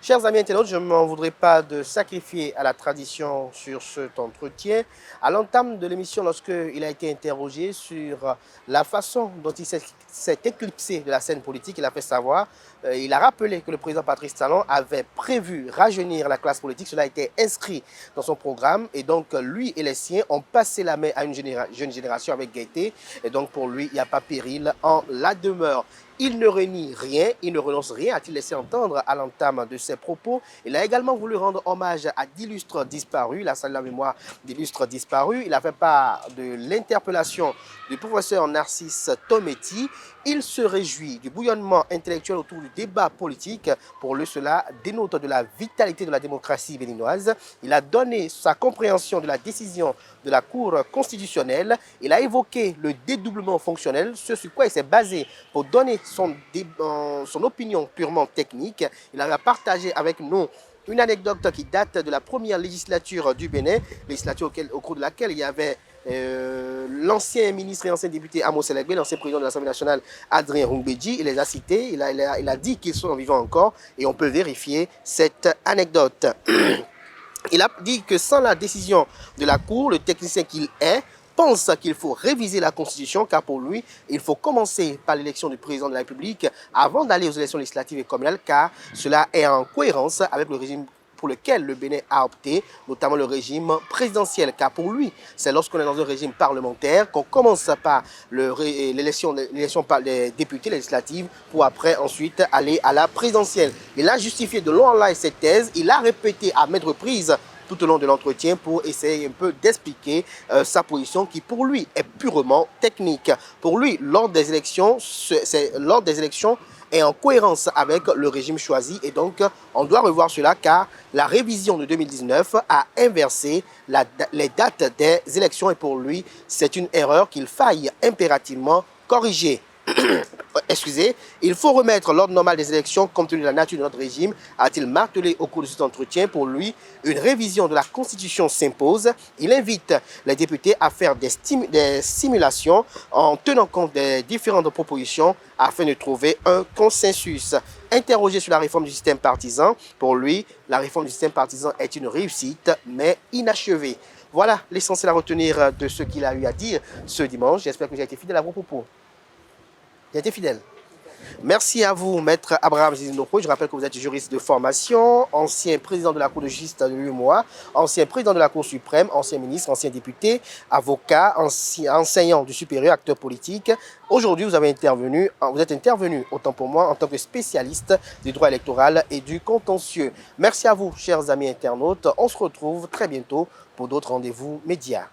Chers amis internautes, je ne m'en voudrais pas de sacrifier à la tradition sur cet entretien. À l'entame de l'émission, lorsqu'il a été interrogé sur la façon dont il s'est éclipsé de la scène politique, il a fait savoir, il a rappelé que le président Patrice Talon avait prévu rajeunir la classe politique. Cela a été inscrit dans son programme et donc lui et les siens ont passé la main à une jeune génération avec gaieté. Et donc pour lui, il n'y a pas péril en la demeure. Il ne renie rien, il ne renonce rien, a-t-il laissé entendre à l'entame de ses propos. Il a également voulu rendre hommage à d'illustres disparus, il a salué la mémoire d'illustres disparus. Il a fait part de l'interpellation du professeur Narcisse Tometti. Il se réjouit du bouillonnement intellectuel autour du débat politique. Pour lui, cela dénote de la vitalité de la démocratie béninoise. Il a donné sa compréhension de la décision de la Cour constitutionnelle. Il a évoqué le dédoublement fonctionnel, ce sur quoi il s'est basé pour donner son opinion purement technique. Il a partagé avec nous une anecdote qui date de la première législature du Bénin, législature au cours de laquelle il y avait l'ancien ministre et ancien député Amos Elegbe, l'ancien président de l'Assemblée nationale Adrien Rungbeji. Il les a cités, il a dit qu'ils sont vivants encore et on peut vérifier cette anecdote. Il a dit que sans la décision de la Cour, le technicien qu'il est pense qu'il faut réviser la Constitution car pour lui, il faut commencer par l'élection du président de la République avant d'aller aux élections législatives et communales car cela est en cohérence avec le régime pour lequel le Bénin a opté, notamment le régime présidentiel. Car pour lui, c'est lorsqu'on est dans un régime parlementaire qu'on commence par l'élection par les députés législatives pour après ensuite aller à la présidentielle. Il a justifié de long en large cette thèse, il a répété à maintes reprises tout au long de l'entretien pour essayer un peu d'expliquer sa position qui pour lui est purement technique. Pour lui, l'ordre des élections est en cohérence avec le régime choisi et donc on doit revoir cela car la révision de 2019 a inversé les dates des élections et pour lui, c'est une erreur qu'il faille impérativement corriger. Excusez, il faut remettre l'ordre normal des élections compte tenu de la nature de notre régime, a-t-il martelé au cours de cet entretien. Pour lui, une révision de la Constitution s'impose. Il invite les députés à faire des simulations en tenant compte des différentes propositions afin de trouver un consensus. Interrogé sur la réforme du système partisan, pour lui, la réforme du système partisan est une réussite, mais inachevée. Voilà l'essentiel à retenir de ce qu'il a eu à dire ce dimanche. J'espère que j'ai été fidèle à vos propos. J'ai été fidèle. Merci à vous, Maître Abraham Ziloro. Je rappelle que vous êtes juriste de formation, ancien président de la Cour de justice de l'UEMOA, ancien président de la Cour suprême, ancien ministre, ancien député, avocat, enseignant du supérieur, acteur politique. Aujourd'hui, vous êtes intervenu, autant pour moi, en tant que spécialiste du droit électoral et du contentieux. Merci à vous, chers amis internautes. On se retrouve très bientôt pour d'autres rendez-vous médias.